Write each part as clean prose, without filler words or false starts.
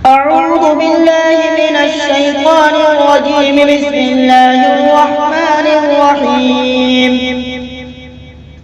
أعوذ بالله من الشيطان الرجيم. بسم الله الرحمن الرحيم.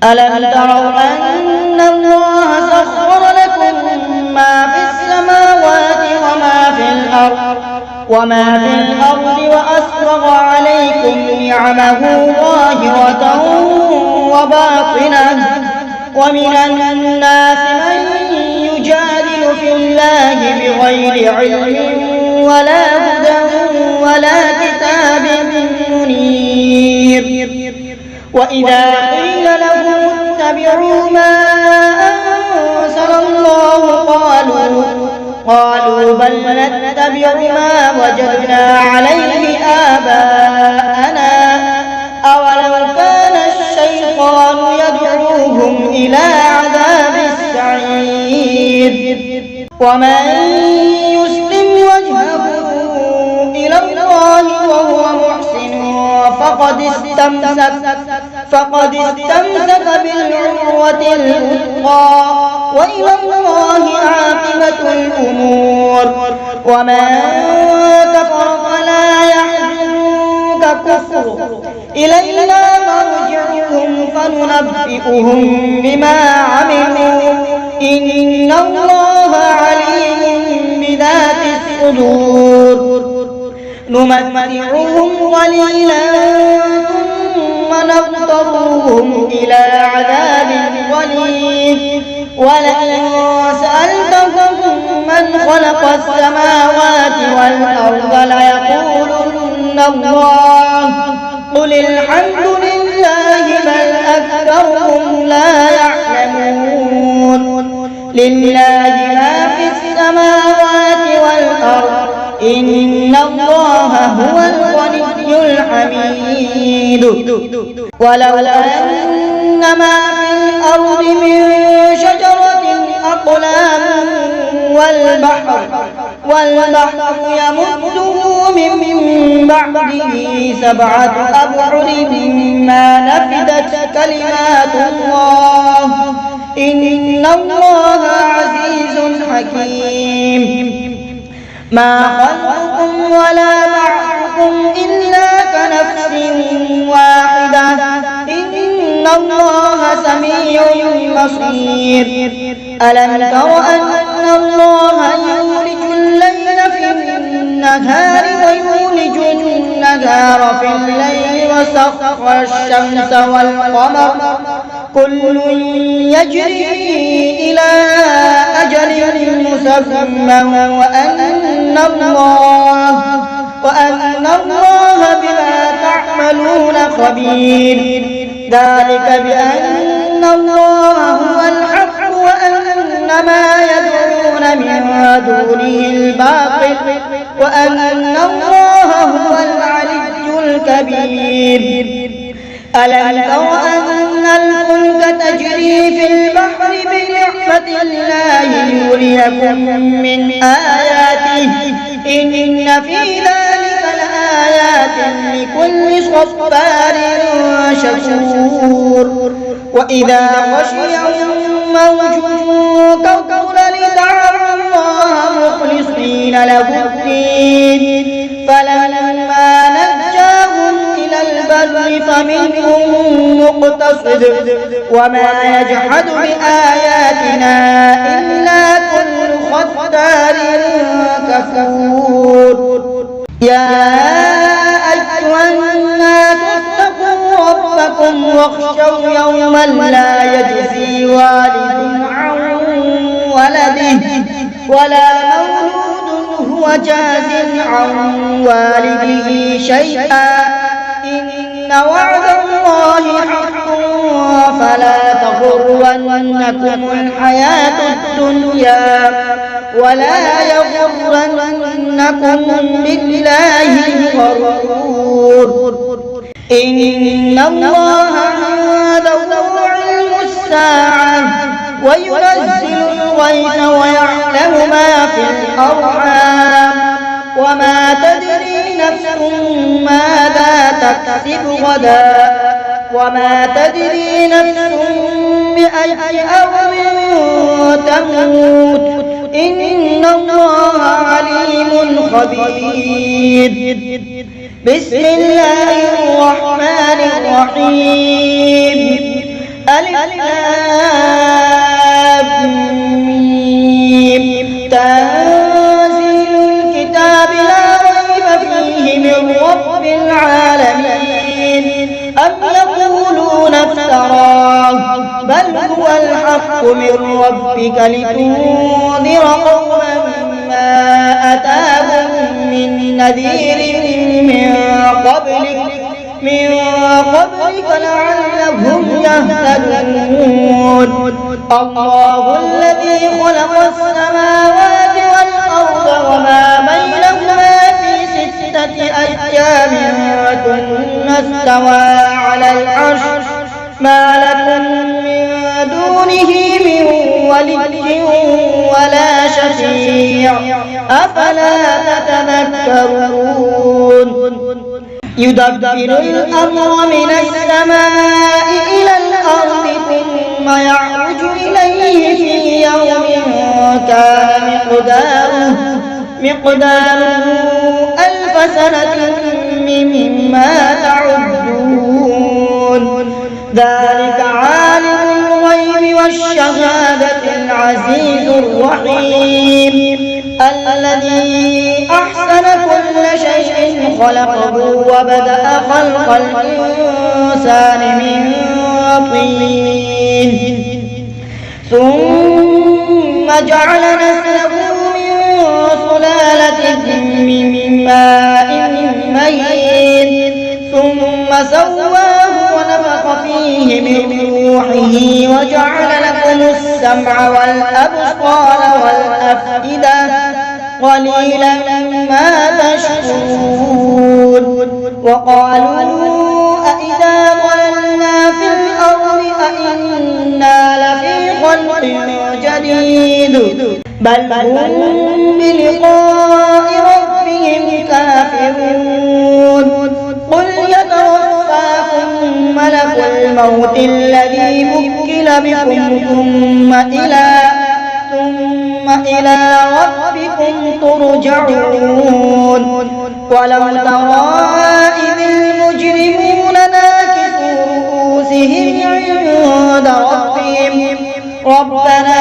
ألم تروا أن الله سخر لكم ما في السماوات وما في الأرض وأسبغ عليكم نعمه ظاهرة وباطنة، ومن الناس من يجادل في الله بغير علم ولا هدى ولا كتاب منير. وإذا قيل لهم اتبعوا ما أنزل الله قالوا بل نتبع ما وجدنا عليه آباءنا أولو كان الشيطان يدعوهم إلى عذاب السعير. ومن يسلم وجهه إلى الله وهو محسن فقد استمسك بالعروة الوثقى، وإلى الله عاقبة الأمور. ومن كفر فلا يحزنك كفره، إلينا مرجعهم فننبئهم بما عملوا، إن الله عليم بذات الصدور. نمتعهم قليلا ثم نضطرهم إلى عذاب غليظ. ولئن سألتهم من خلق السماوات والأرض ليقولن الله، قل الحمد لله بل أكثرهم لا يعلمون. لله ما في السماوات والأرض، إن الله هو الغني الحميد. ولو أن ما في الأرض من شجرة أقلام والبحر يمده من بعده 7 أبحر ما نفدت كلمات الله، إن الله عزيز حكيم. ما خلقكم ولا بعثكم إلا كنفس واحدة، إن الله سميع بصير. ألم تر أن الله يولج الليل في النهار ويولج النهار في الليل، وسخر الشمس والقمر كل يجري إلى أجل مسمى، وأن الله بما تعملون خبير. ذلك بأن الله هو الحق وأن ما يدعون من دونه الباطل، وأن الله هو العلي الكبير. ألم تر أن الفلك تجري في البحر بنعمة الله ليريكم من آياته، إن في ذلك لآيات لكل صبار شكور. وإذا غشيهم موج كالظلل دعوا الله مخلصين له الدين، فلما نجاهم إلى البر فمنهم مقتصد، وما يجحد بآياتنا إلا كل ختار كفور. يا أيها الناس اتقوا ربكم واخشوا يوما لا يجزي والد عن ولده ولا مولود هو جاز عن والده شيئا، إن وعد الله حق فلا تغرنكم الحياة الدنيا ولا يغرنكم بالله الغرور. إن الله عنده علم الساعة وينزل الغيث ويعلم ما في الأرحام، وما تدري نفس ماذا تكسب غدا، وما تدري نفس بأي أرض تموت، إن الله عليم خبير. بسم الله الرحمن الرحيم. ألف لام ميم. تنزيل الكتاب لا ريب فيه من رب العالمين. أم يقولون افتراه بل هو الحق من ربك لتنذر قوما ما أتاهم من نذير من قبلك لعلهم يهتدون. الله الذي خلق السماوات والأرض وما بينهما في 6 أيام ثم استوى على العرش ما لكم من دونه من ولي ولا شفيع أفلا تتذكرون. يدبر الأمر من السماء إلى الأرض ثم يعرج إليه في يوم كان مقداره 1000 سنة مما تعدون. ذلك عالم الغيب والشهادة العزيز الرحيم. الذي أحسن كل شيء خلقه وبدأ خلق الإنسان من طين ثم جعل نسله من سلالة من ماء مهين ثم سواه ونفخ فيه من روحه وجعل لكم السمع والأبصار والأفئدة قليلا ما تشكرون. وقالوا أإذا ضللنا في الأرض أإنا لفي خلق جديد بل هم بلقاء ربهم كافرون. قل يتوفاكم ملك الموت الذي وكل بكم ثم إلى ربكم ترجعون. ولو ترى إذ المجرمون ناكسوا رؤوسهم عند ربهم ربنا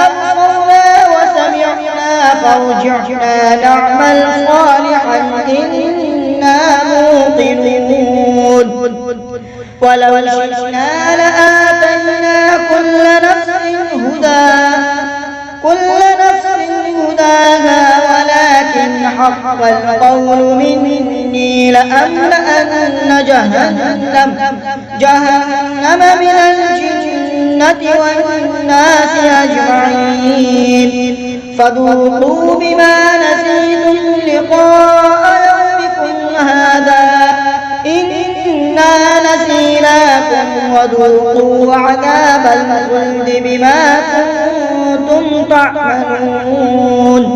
أبصرنا وسمعنا فارجعنا نعمل صالحا إنا موقنون. ولو شئنا لآتينا كل نفس هداها ولكن حق القول مني لأملأن جهنم من الجنة والناس أجمعين. فذوقوا بما نسيتم لقاء يومكم هذا إنا نسيناكم وذوقوا عذاب الخلد بما كنتم تعملون.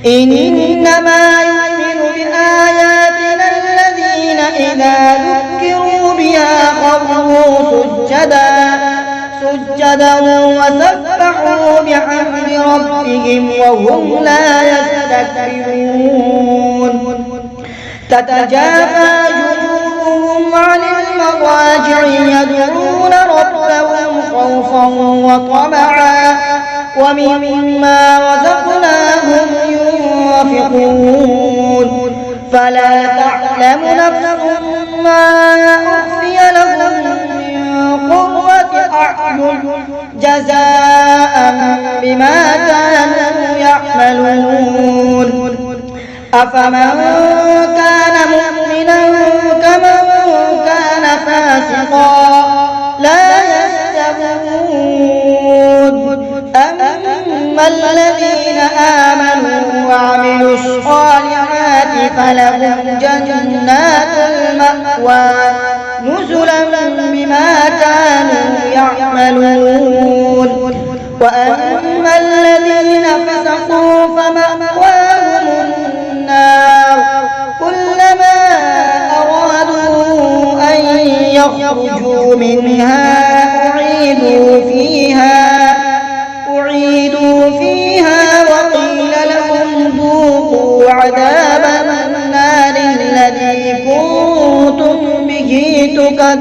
إنما يؤمن بآياتنا الذين إذا ذكروا بها خروا سجدا وسبحوا بحمد ربهم وهم لا يستكبرون. تتجافى جنوبهم عن المضاجع يدعون ربهم خوفا وطمعا ومما رزقناهم ينفقون. فلا تعلم نفس ما أخفي لهم من قرة أعين جزاء بما كانوا يعملون. أفمن كان مؤمنا كمن كان فاسقا لا يستوون. أما الذين آمنوا وعملوا الصالحات فلهم جنات المأوى نزلا بما كانوا يعملون. وأما الذين فسقوا فمأواهم النار كلما أرادوا أن يخرجوا منها أعيدوا فيها وقيل لهم ذوقوا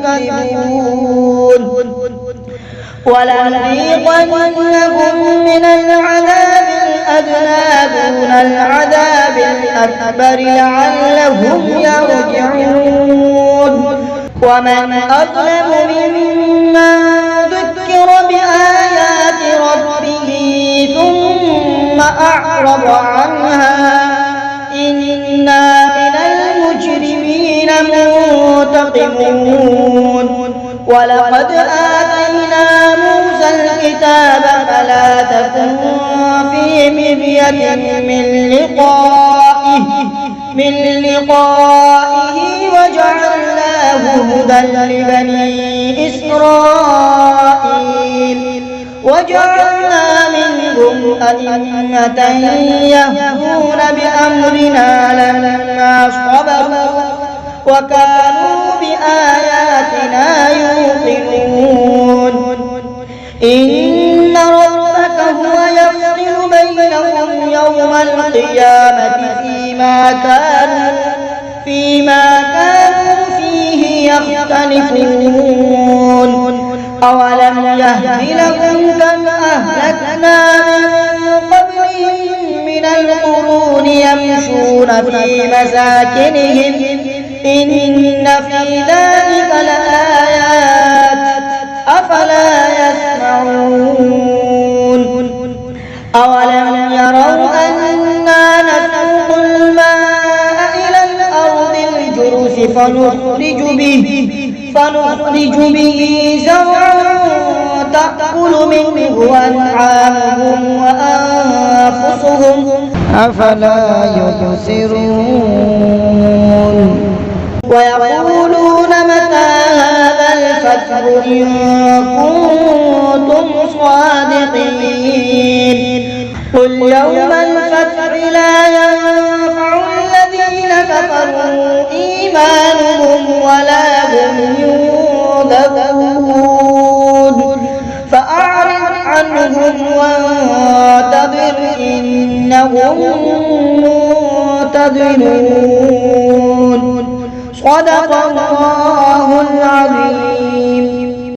تكذبون ولنذيقنهم من العذاب الأدنى دون العذاب الأكبر لعلهم يرجعون ومن أظلم ممن ذكر بآيات ربه ثم أعرض عنها إنا من المجرمين منتقمون ولقد آتينا موسى الكتاب فلا تكن في مرية من لقائه وجعلناه هدى لبني إسرائيل وجعلنا منهم أئمة يهدون بأمرنا لما صبروا وكانوا بآياتنا يوقنون إن ربك هو يفصل بينهم يوم القيامة فيما كانوا فيه يختلفون أولم يهد لكم كم أهلكنا من قبلهم من القرون يمشون في مساكنهم إن في ذلك لآيات أفلا يسمعون أولم يروا أنا نسوق الماء إلى الأرض الجرز فنخرج به زرعا تأكل منه أنعامهم وأنفسهم أفلا يبصرون ويقولون متى هذا الفتح إن كنتم صادقين قل يوم الفتح لا ينفع الذين كفروا إيمانهم ولا هم ينذرون فأعرض عنهم وانتظر إنهم منتظرون صدق الله العظيم.